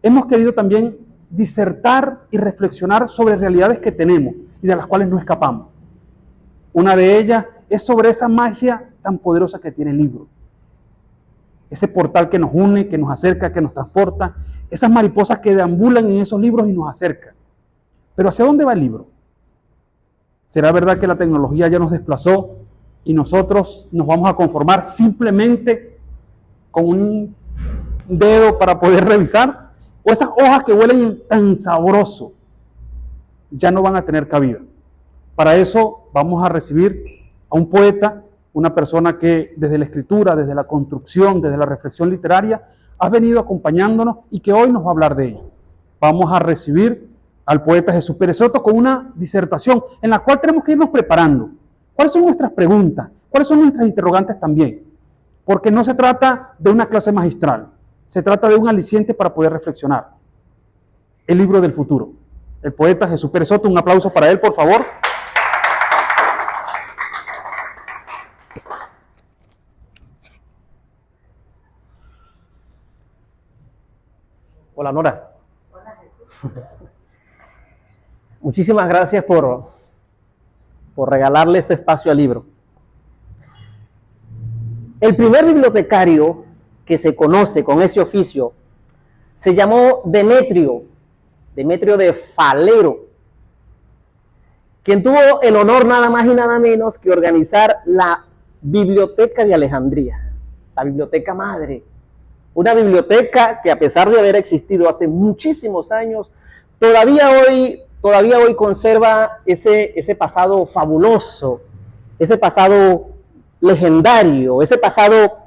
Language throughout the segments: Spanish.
hemos querido también disertar y reflexionar sobre realidades que tenemos y de las cuales no escapamos. Una de ellas es sobre esa magia tan poderosa que tiene el libro. Ese portal que nos une, que nos acerca, que nos transporta, esas mariposas que deambulan en esos libros y nos acercan. Pero ¿hacia dónde va el libro? ¿Será verdad que la tecnología ya nos desplazó y nosotros nos vamos a conformar simplemente con un dedo para poder revisar? ¿O esas hojas que huelen tan sabroso ya no van a tener cabida? Para eso vamos a recibir a un poeta, una persona que desde la escritura, desde la construcción, desde la reflexión literaria, ha venido acompañándonos y que hoy nos va a hablar de ello. Vamos a recibir al poeta Jesús Pérez Soto con una disertación en la cual tenemos que irnos preparando. ¿Cuáles son nuestras preguntas? ¿Cuáles son nuestras interrogantes también? Porque no se trata de una clase magistral, se trata de un aliciente para poder reflexionar. El libro del futuro. El poeta Jesús Pérez Soto, un aplauso para él, por favor. Hola, Nora. Hola, Jesús. Muchísimas gracias por regalarle este espacio al libro. El primer bibliotecario que se conoce con ese oficio se llamó Demetrio de Falero, quien tuvo el honor nada más y nada menos que organizar la Biblioteca de Alejandría, la biblioteca madre. Una biblioteca que, a pesar de haber existido hace muchísimos años, todavía hoy conserva ese pasado fabuloso, ese pasado legendario, ese pasado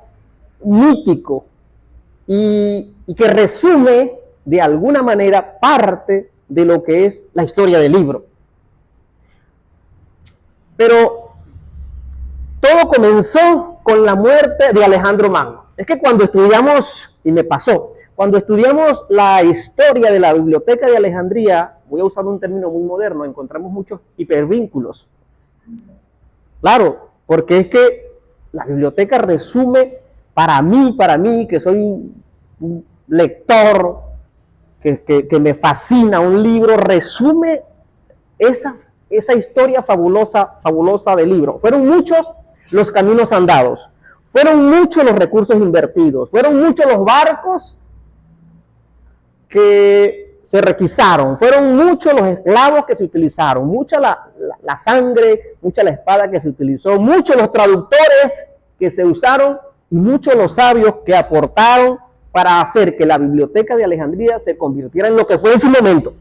mítico, y que resume de alguna manera parte de lo que es la historia del libro. Pero todo comenzó con la muerte de Alejandro Magno. Es que cuando estudiamos, y me pasó, cuando estudiamos la historia de la Biblioteca de Alejandría, voy a usar un término muy moderno, encontramos muchos hipervínculos. Claro, porque es que la biblioteca resume para mí, que soy un lector, que me fascina un libro, resume esa historia fabulosa del libro. Fueron muchos los caminos andados, fueron muchos los recursos invertidos, fueron muchos los barcos que se requisaron, fueron muchos los esclavos que se utilizaron, mucha la sangre, mucha la espada que se utilizó, muchos los traductores que se usaron y muchos los sabios que aportaron para hacer que la Biblioteca de Alejandría se convirtiera en lo que fue en su momento.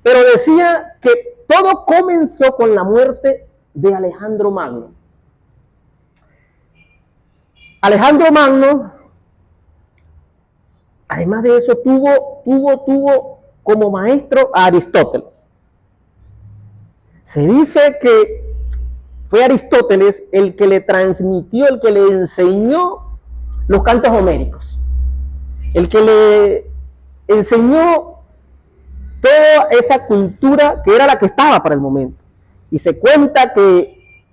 Pero decía que todo comenzó con la muerte de Alejandro Magno. Alejandro Magno, además de eso, tuvo como maestro a Aristóteles. Se dice que fue Aristóteles el que le transmitió, el que le enseñó los cantos homéricos, el que le enseñó toda esa cultura que era la que estaba para el momento. Y se cuenta que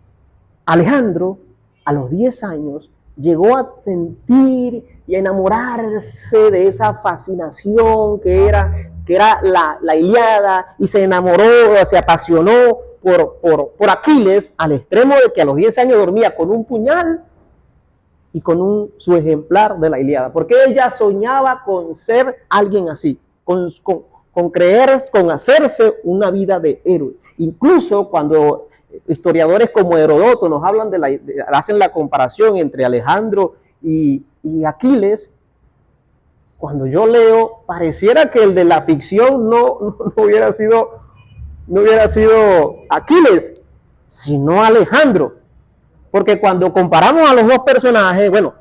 Alejandro, a los 10 años, llegó a sentir y a enamorarse de esa fascinación que era la Ilíada, y se enamoró, se apasionó por Aquiles, al extremo de que a los 10 años dormía con un puñal y con su ejemplar de la Ilíada, porque él ya soñaba con ser alguien así, con creer, con hacerse una vida de héroe. Incluso cuando historiadores como Heródoto nos hablan hacen la comparación entre Alejandro y Aquiles, cuando yo leo, pareciera que el de la ficción no hubiera sido Aquiles, sino Alejandro. Porque cuando comparamos a los dos personajes, bueno,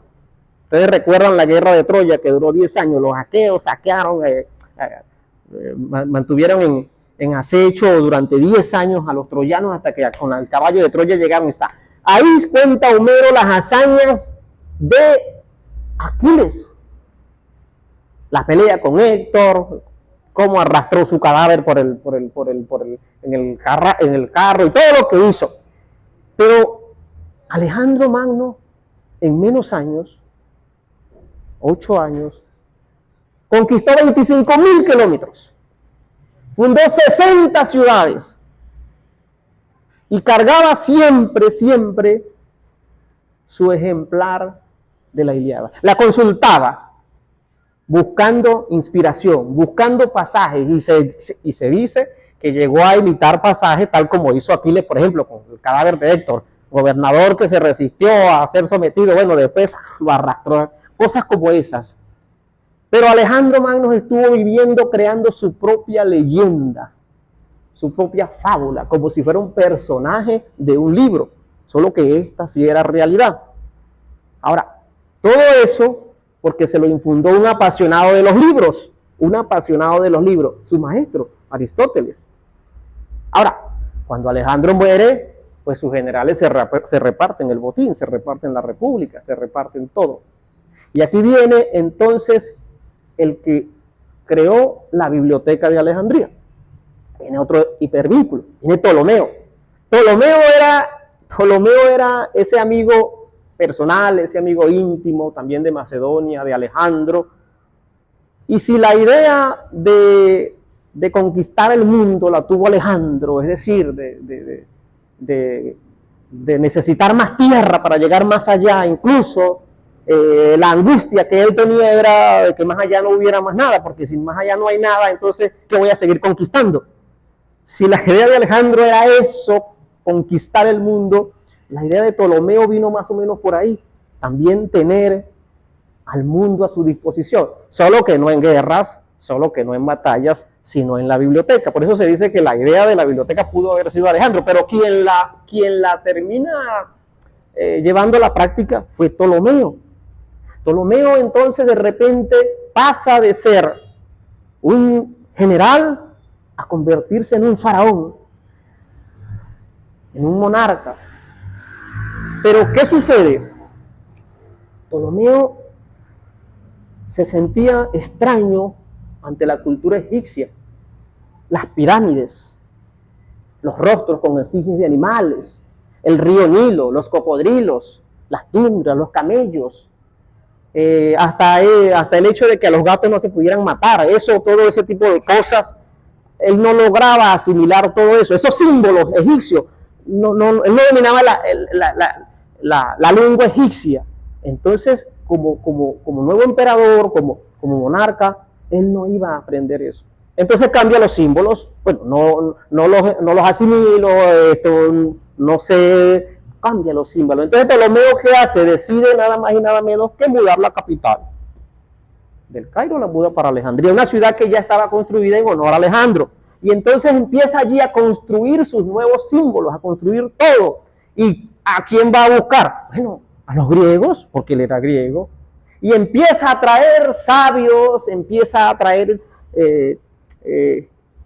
ustedes recuerdan la guerra de Troya, que duró 10 años, los aqueos saquearon, mantuvieron en acecho durante 10 años a los troyanos, hasta que con el caballo de Troya llegaron. Ahí cuenta Homero las hazañas de Aquiles, la pelea con Héctor, cómo arrastró su cadáver en el carro y todo lo que hizo. Pero Alejandro Magno, en menos años, 8 años, conquistó 25.000 kilómetros, fundó 60 ciudades y cargaba siempre su ejemplar de la Ilíada. La consultaba buscando inspiración, buscando pasajes, y se dice que llegó a imitar pasajes tal como hizo Aquiles, por ejemplo, con el cadáver de Héctor, gobernador que se resistió a ser sometido, bueno, después lo arrastró, cosas como esas. Pero Alejandro Magno estuvo viviendo, creando su propia leyenda, su propia fábula, como si fuera un personaje de un libro, solo que esta sí era realidad. Ahora, todo eso porque se lo infundó un apasionado de los libros, su maestro, Aristóteles. Ahora, cuando Alejandro muere, pues sus generales se reparten el botín, se reparten la república, se reparten todo. Y aquí viene entonces el que creó la biblioteca de Alejandría. Viene otro hipervínculo, viene Ptolomeo. Ptolomeo era ese amigo personal, ese amigo íntimo también de Macedonia, de Alejandro. Y si la idea de conquistar el mundo la tuvo Alejandro, es decir, de necesitar más tierra para llegar más allá, incluso la angustia que él tenía era de que más allá no hubiera más nada, porque si más allá no hay nada, entonces, ¿qué voy a seguir conquistando? Si la idea de Alejandro era eso, conquistar el mundo, la idea de Ptolomeo vino más o menos por ahí, también tener al mundo a su disposición, solo que no en guerras, solo que no en batallas, sino en la biblioteca. Por eso se dice que la idea de la biblioteca pudo haber sido Alejandro, pero quien la termina llevando a la práctica fue Ptolomeo. Ptolomeo entonces de repente pasa de ser un general a convertirse en un faraón, en un monarca. Pero ¿qué sucede? Ptolomeo se sentía extraño ante la cultura egipcia. Las pirámides, los rostros con efigies de animales, el río Nilo, los cocodrilos, las tundras, los camellos, hasta el hecho de que a los gatos no se pudieran matar, todo ese tipo de cosas, él no lograba asimilar todo eso, esos símbolos egipcios, él no dominaba la lengua egipcia. Entonces, como nuevo emperador, como monarca, él no iba a aprender eso. Entonces cambia los símbolos, bueno, no los asimilo, no sé, cambia los símbolos. Entonces Ptolomeo, ¿qué hace? Decide nada más y nada menos que mudar la capital. Del Cairo la muda para Alejandría, una ciudad que ya estaba construida en honor a Alejandro. Y entonces empieza allí a construir sus nuevos símbolos, a construir todo. ¿Y a quién va a buscar? Bueno, a los griegos, porque él era griego. Y empieza a traer sabios, empieza a traer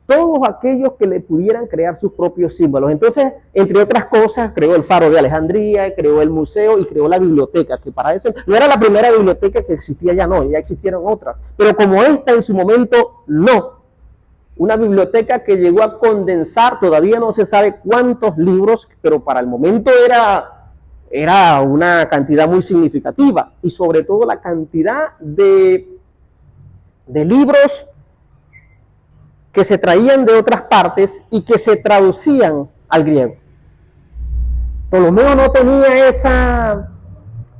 todos aquellos que le pudieran crear sus propios símbolos. Entonces, entre otras cosas, creó el Faro de Alejandría, creó el museo y creó la biblioteca, que para eso no era la primera biblioteca que existía, ya existieron otras. Pero como esta en su momento, no. Una biblioteca que llegó a condensar, todavía no se sabe cuántos libros, pero para el momento era una cantidad muy significativa. Y sobre todo la cantidad de libros que se traían de otras partes y que se traducían al griego. Ptolomeo no tenía esa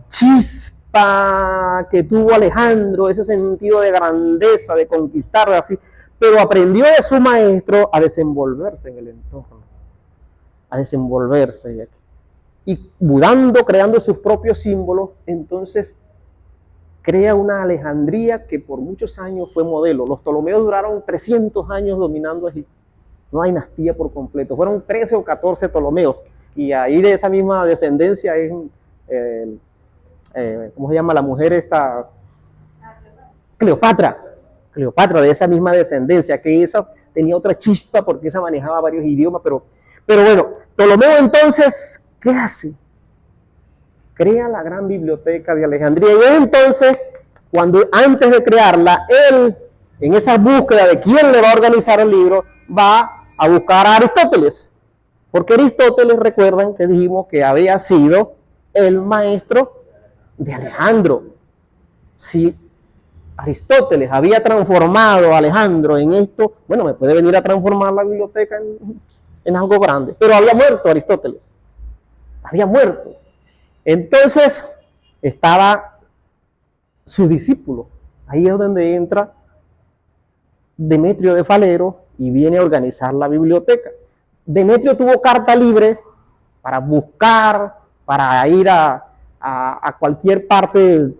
chispa que tuvo Alejandro, ese sentido de grandeza, de conquistar, así, pero aprendió de su maestro a desenvolverse en el entorno, a desenvolverse. Y mudando, creando sus propios símbolos, entonces crea una Alejandría que por muchos años fue modelo. Los Ptolomeos duraron 300 años dominando Egipto. Una dinastía por completo. Fueron 13 o 14 Ptolomeos. Y ahí de esa misma descendencia es, ¿cómo se llama la mujer esta? Cleopatra. Cleopatra, de esa misma descendencia, que esa tenía otra chispa porque esa manejaba varios idiomas. Pero bueno, Ptolomeo entonces, ¿qué hace? Crea la gran biblioteca de Alejandría. Y entonces, antes de crearla, él, en esa búsqueda de quién le va a organizar el libro, va a buscar a Aristóteles. Porque Aristóteles, recuerdan que dijimos que había sido el maestro de Alejandro. Si Aristóteles había transformado a Alejandro en esto, bueno, me puede venir a transformar la biblioteca en algo grande. Pero había muerto Aristóteles. Había muerto. Entonces estaba su discípulo. Ahí es donde entra Demetrio de Falero y viene a organizar la biblioteca. Demetrio tuvo carta libre para buscar, para ir a cualquier parte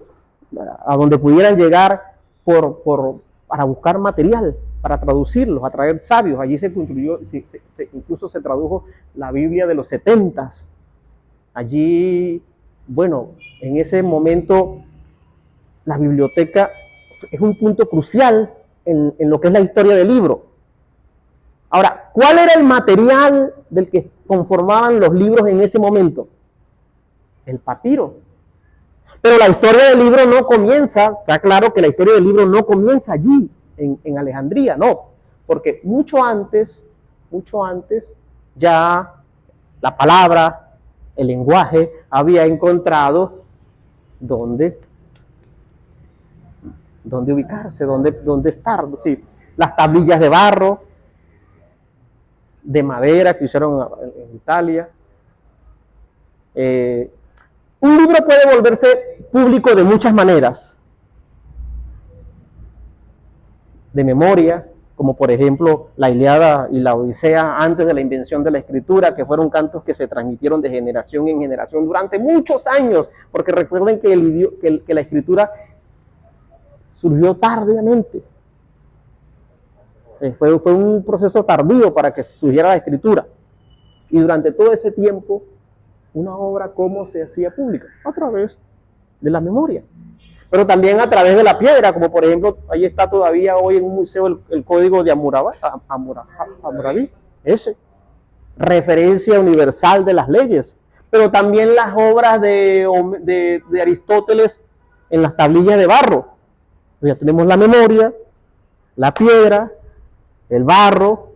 a donde pudieran llegar para buscar material, para traducirlos, a traer sabios. Allí se construyó, incluso se tradujo la Biblia de los 70s. Allí, bueno, en ese momento la biblioteca es un punto crucial en lo que es la historia del libro. Ahora, ¿cuál era el material del que conformaban los libros en ese momento? El papiro. Pero la historia del libro no comienza, está claro que la historia del libro no comienza allí, en Alejandría, no. Porque mucho antes, ya la palabra, el lenguaje, había encontrado dónde ubicarse, dónde estar. Sí, las tablillas de barro, de madera que usaron en Italia. Un libro puede volverse público de muchas maneras. De memoria, como por ejemplo la Ilíada y la Odisea antes de la invención de la escritura, que fueron cantos que se transmitieron de generación en generación durante muchos años, porque recuerden que la escritura surgió tardíamente. Fue un proceso tardío para que surgiera la escritura. Y durante todo ese tiempo, una obra, ¿cómo se hacía pública? A través de la memoria. Pero también a través de la piedra, como por ejemplo, ahí está todavía hoy en un museo el código de Hammurabi, ese. Referencia universal de las leyes. Pero también las obras de Aristóteles en las tablillas de barro. Ya tenemos la memoria, la piedra, el barro,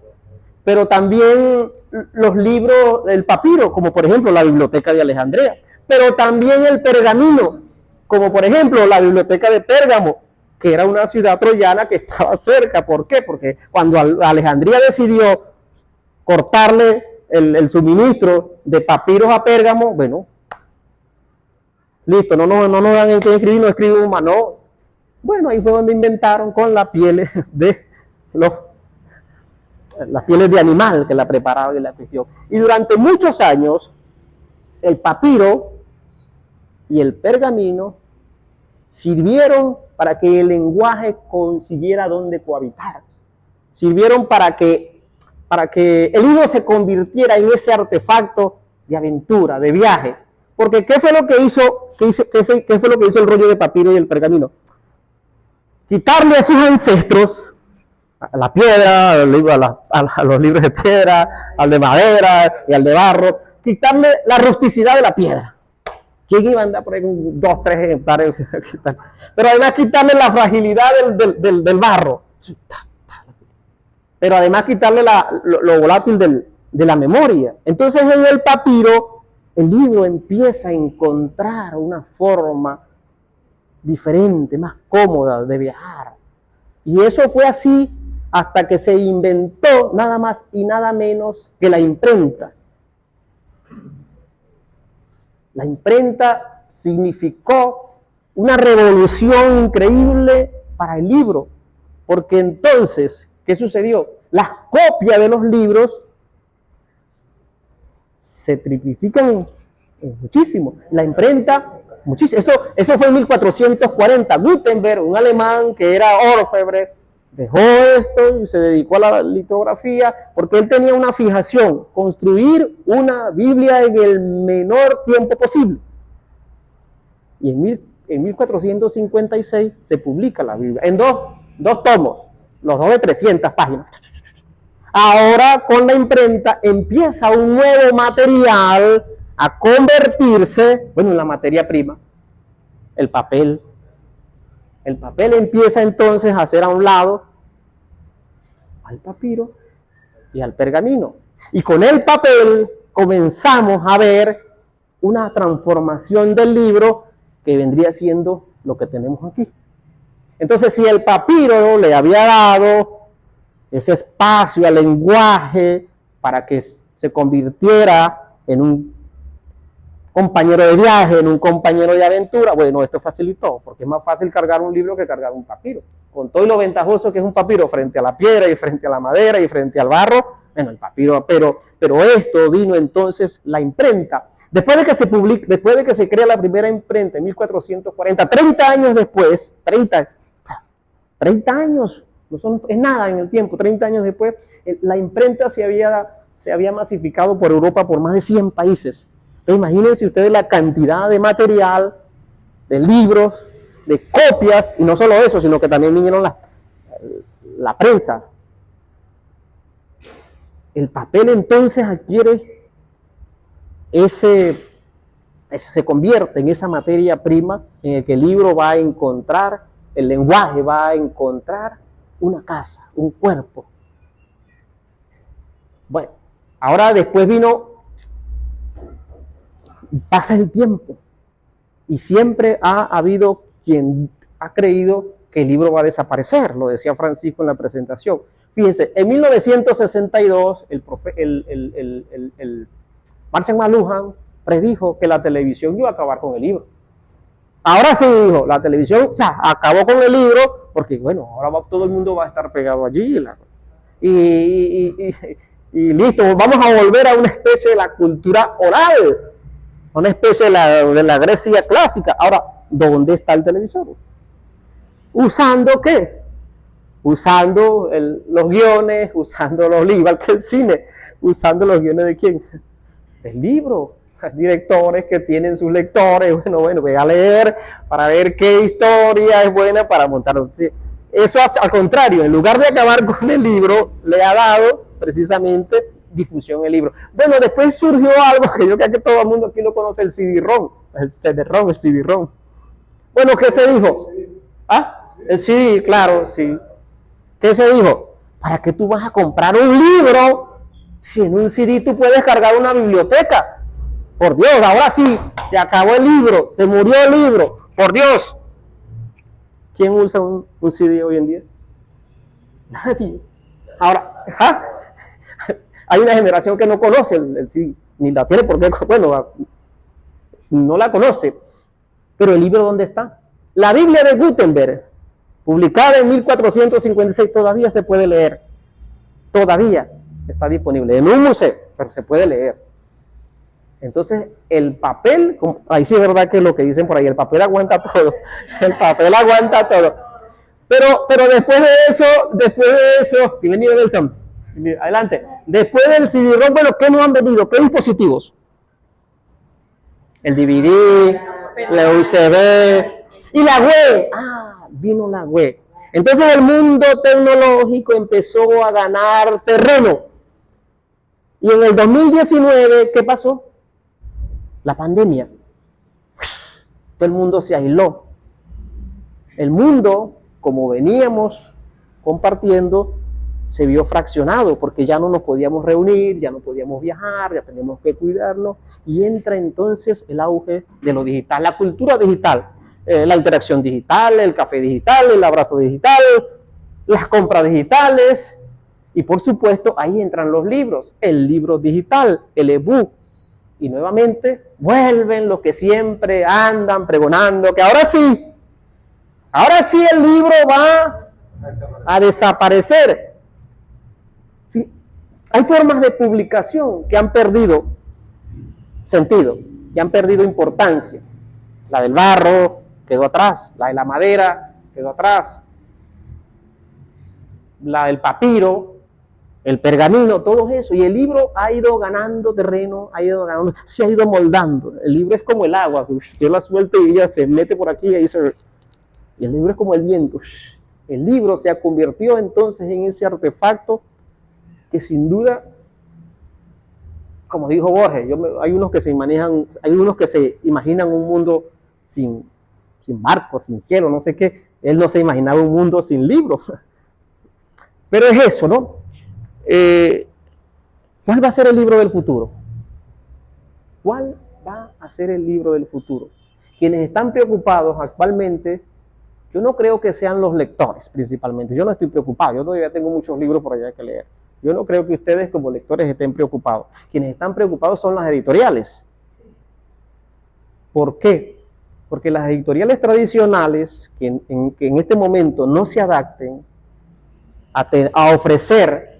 pero también los libros, el papiro, como por ejemplo la Biblioteca de Alejandría, pero también el pergamino, como por ejemplo la Biblioteca de Pérgamo, que era una ciudad troyana que estaba cerca. ¿Por qué? Porque cuando Alejandría decidió cortarle el suministro de papiros a Pérgamo, bueno, listo, no nos dan en qué escribir, no escribimos más, no. Bueno, ahí fue donde inventaron con las pieles las pieles de animal que la preparaban y la cuestión. Y durante muchos años, el papiro y el pergamino sirvieron para que el lenguaje consiguiera donde cohabitar. Sirvieron para que el libro se convirtiera en ese artefacto de aventura, de viaje. Porque ¿qué fue lo que hizo el rollo de papiro y el pergamino? Quitarle a sus ancestros, a la piedra, a los libros de piedra, al de madera y al de barro, quitarle la rusticidad de la piedra. ¿Quién iba a andar por ahí con 2, 3 ejemplares? Pero además quitarle la fragilidad del barro. Pero además quitarle lo volátil de la memoria. Entonces en el papiro, el libro empieza a encontrar una forma diferente, más cómoda de viajar. Y eso fue así hasta que se inventó nada más y nada menos que la imprenta. La imprenta significó una revolución increíble para el libro, porque entonces, ¿qué sucedió? Las copias de los libros se triplifican muchísimo. La imprenta, muchísimo. Eso fue en 1440. Gutenberg, un alemán que era orfebre, dejó esto y se dedicó a la litografía porque él tenía una fijación: construir una Biblia en el menor tiempo posible. Y en 1456 se publica la Biblia en dos tomos, los dos de 300 páginas. Ahora con la imprenta empieza un nuevo material a convertirse, en la materia prima, el papel. El papel empieza entonces a hacer a un lado al papiro y al pergamino. Y con el papel comenzamos a ver una transformación del libro que vendría siendo lo que tenemos aquí. Entonces, si el papiro le había dado ese espacio al lenguaje para que se convirtiera en un compañero de viaje, en un compañero de aventura, bueno, esto facilitó, porque es más fácil cargar un libro que cargar un papiro. Con todo lo ventajoso que es un papiro frente a la piedra y frente a la madera y frente al barro, bueno, el papiro, pero esto vino entonces la imprenta. Después de que se publica, después de que se crea la primera imprenta en 1440, 30 años después, 30 años, no es nada en el tiempo, 30 años después, la imprenta se había masificado por Europa por más de 100 países. Entonces, imagínense ustedes la cantidad de material, de libros, de copias, y no solo eso, sino que también vinieron la prensa. El papel entonces adquiere se convierte en esa materia prima en el que el libro va a encontrar, el lenguaje va a encontrar una casa, un cuerpo. Bueno, ahora después pasa el tiempo y siempre ha habido quien ha creído que el libro va a desaparecer, lo decía Francisco en la presentación. Fíjense, en 1962 el Marshall McLuhan predijo que la televisión iba a acabar con el libro. Ahora sí dijo, la televisión acabó con el libro porque, bueno, ahora todo el mundo va a estar pegado allí. Y listo, vamos a volver a una especie de la cultura oral, una especie de la Grecia clásica. Ahora, ¿dónde está el televisor? ¿Usando qué? Usando los guiones, usando los libros, igual que el cine, usando los guiones ¿de quién? Del libro. Directores que tienen sus lectores, bueno, voy a leer para ver qué historia es buena para montar. Eso al contrario, en lugar de acabar con el libro, le ha dado precisamente difusión el libro. Bueno, después surgió algo que yo creo que todo el mundo aquí lo conoce, el CD-ROM, el CD-ROM. Bueno, ¿qué se dijo? ¿Ah? El CD, claro, sí. ¿Qué se dijo? ¿Para qué tú vas a comprar un libro si en un CD tú puedes cargar una biblioteca? Por Dios, ahora sí, se acabó el libro, se murió el libro, por Dios. ¿Quién usa un CD hoy en día? Nadie. Ahora, hay una generación que no conoce el CD, ni la tiene porque, bueno, no la conoce. Pero el libro, ¿dónde está? La Biblia de Gutenberg, publicada en 1456, todavía se puede leer. Todavía está disponible en un museo, pero se puede leer. Entonces, el papel, ahí sí es verdad que lo que dicen por ahí, el papel aguanta todo, el papel aguanta todo. Pero después de eso, bienvenido Nelson, adelante. Después del CD-ROM, bueno, ¿qué nos han venido? ¿Qué dispositivos? El DVD, la USB y la web. Vino la web. Entonces el mundo tecnológico empezó a ganar terreno. Y en el 2019, ¿qué pasó? La pandemia. Todo el mundo se aisló. El mundo, como veníamos compartiendo, se vio fraccionado porque ya no nos podíamos reunir, ya no podíamos viajar, ya teníamos que cuidarnos, y entra entonces el auge de lo digital, la cultura digital, la interacción digital, el café digital, el abrazo digital, las compras digitales, y por supuesto ahí entran los libros, el libro digital, el ebook. Y nuevamente vuelven los que siempre andan pregonando que ahora sí el libro va a desaparecer. Sí, hay formas de publicación que han perdido sentido, que han perdido importancia. La del barro quedó atrás, la de la madera quedó atrás, la del papiro, el pergamino, todo eso, y el libro ha ido ganando terreno, se ha ido moldando. El libro es como el agua, yo la suelto y ella se mete por aquí y el libro es como el viento. El libro se ha convertido entonces en ese artefacto que sin duda, como dijo Borges, hay unos que se imaginan un mundo sin barcos, sin cielo, no sé qué. Él no se imaginaba un mundo sin libros. Pero es eso, ¿no? ¿Cuál va a ser el libro del futuro? ¿Cuál va a ser el libro del futuro? Quienes están preocupados actualmente Yo no creo que sean los lectores principalmente. Yo no estoy preocupado. Yo todavía tengo muchos libros por allá que leer. Yo no creo que ustedes como lectores estén preocupados. Quienes están preocupados son las editoriales. ¿Por qué? Porque las editoriales tradicionales, que en este momento no se adapten a ofrecer,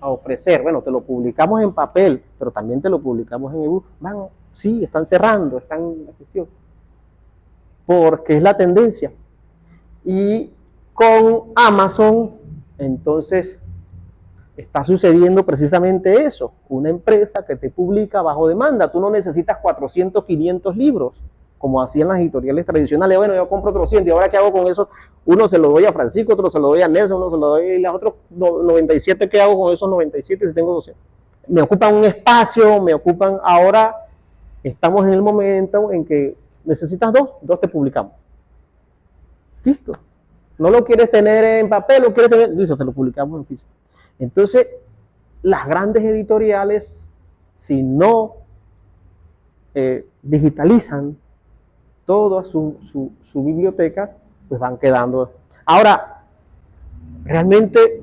bueno, te lo publicamos en papel, pero también te lo publicamos en ebook, sí, están cerrando, están en la cuestión. Porque es la tendencia. Y con Amazon, entonces, está sucediendo precisamente eso. Una empresa que te publica bajo demanda. Tú no necesitas 400, 500 libros, como hacían las editoriales tradicionales. Bueno, yo compro 300 y ahora ¿qué hago con eso? Uno se lo doy a Francisco, otro se lo doy a Nelson, uno se lo doy a los otros 97. ¿Qué hago con esos 97 si tengo 200? Me ocupan un espacio, me ocupan... Ahora estamos en el momento en que necesitas dos te publicamos. Listo. No lo quieres tener en papel, lo quieres tener... Listo, te lo publicamos en físico. Entonces, las grandes editoriales, si no digitalizan toda su biblioteca, pues van quedando. Ahora, realmente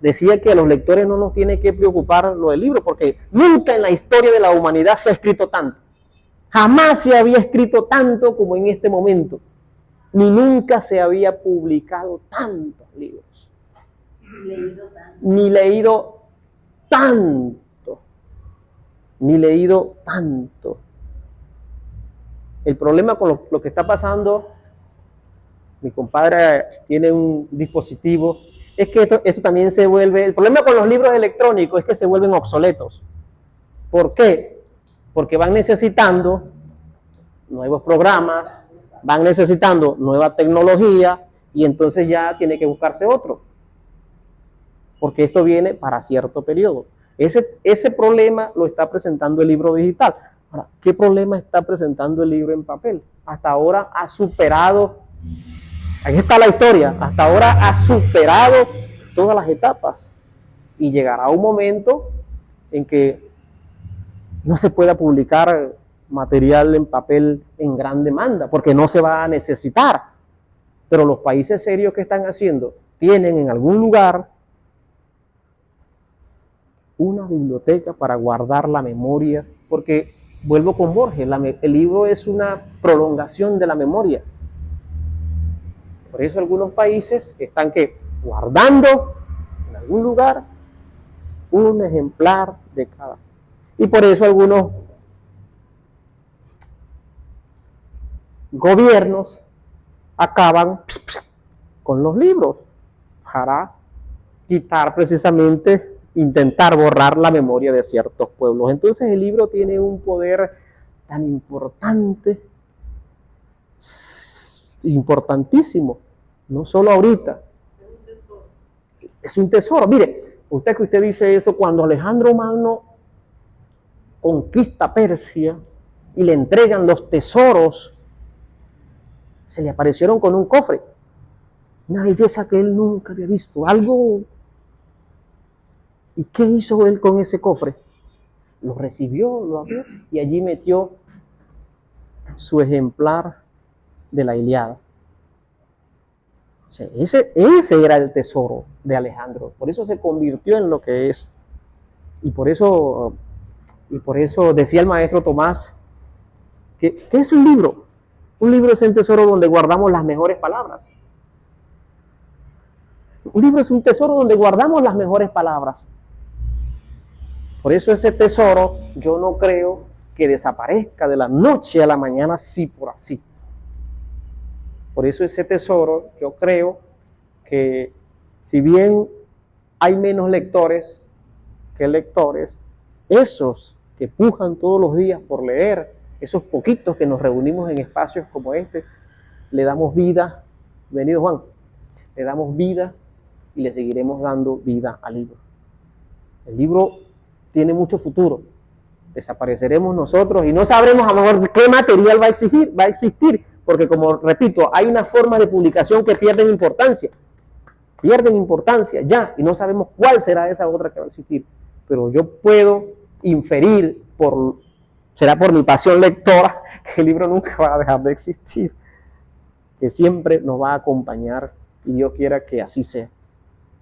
decía que a los lectores no nos tiene que preocupar lo del libro, porque nunca en la historia de la humanidad se ha escrito tanto. Jamás se había escrito tanto como en este momento. Ni nunca se había publicado tantos libros. Ni leído tanto. El problema con lo que está pasando, mi compadre tiene un dispositivo, es que esto también se vuelve, el problema con los libros electrónicos es que se vuelven obsoletos. ¿Por qué? Porque van necesitando nuevos programas, van necesitando nueva tecnología y entonces ya tiene que buscarse otro. Porque esto viene para cierto periodo. Ese problema lo está presentando el libro digital. Ahora, ¿qué problema está presentando el libro en papel? Hasta ahora ha superado, ahí está la historia, hasta ahora ha superado todas las etapas. Y llegará un momento en que no se pueda publicar material en papel en gran demanda, porque no se va a necesitar. Pero los países serios que están haciendo, tienen en algún lugar una biblioteca para guardar la memoria, porque vuelvo con Borges, el libro es una prolongación de la memoria. Por eso algunos países están guardando en algún lugar un ejemplar de cada. Y por eso algunos gobiernos acaban con los libros para quitar precisamente, intentar borrar la memoria de ciertos pueblos. Entonces el libro tiene un poder tan importante, importantísimo, no solo ahorita. Es un tesoro. Mire, usted dice eso, cuando Alejandro Magno conquista Persia y le entregan los tesoros, se le aparecieron con un cofre, una belleza que él nunca había visto, algo. ¿Y qué hizo él con ese cofre? Lo recibió, lo abrió y allí metió su ejemplar de la Ilíada. O sea, ese era el tesoro de Alejandro, por eso se convirtió en lo que es. Y por eso decía el maestro Tomás, ¿qué es un libro? Un libro es un tesoro donde guardamos las mejores palabras. Un libro es un tesoro donde guardamos las mejores palabras. Por eso ese tesoro yo no creo que desaparezca de la noche a la mañana así por así. Por eso ese tesoro yo creo que si bien hay menos lectores que lectores, esos que pujan todos los días por leer, esos poquitos que nos reunimos en espacios como este, le damos vida, bienvenido Juan, le damos vida y le seguiremos dando vida al libro. El libro tiene mucho futuro. Desapareceremos nosotros y no sabremos a lo mejor qué material va a existir, porque como repito, hay una forma de publicación que pierden importancia ya, y no sabemos cuál será esa otra que va a existir. Pero yo puedo inferir, será por mi pasión lectora, que el libro nunca va a dejar de existir. que siempre nos va a acompañar y Dios quiera que así sea.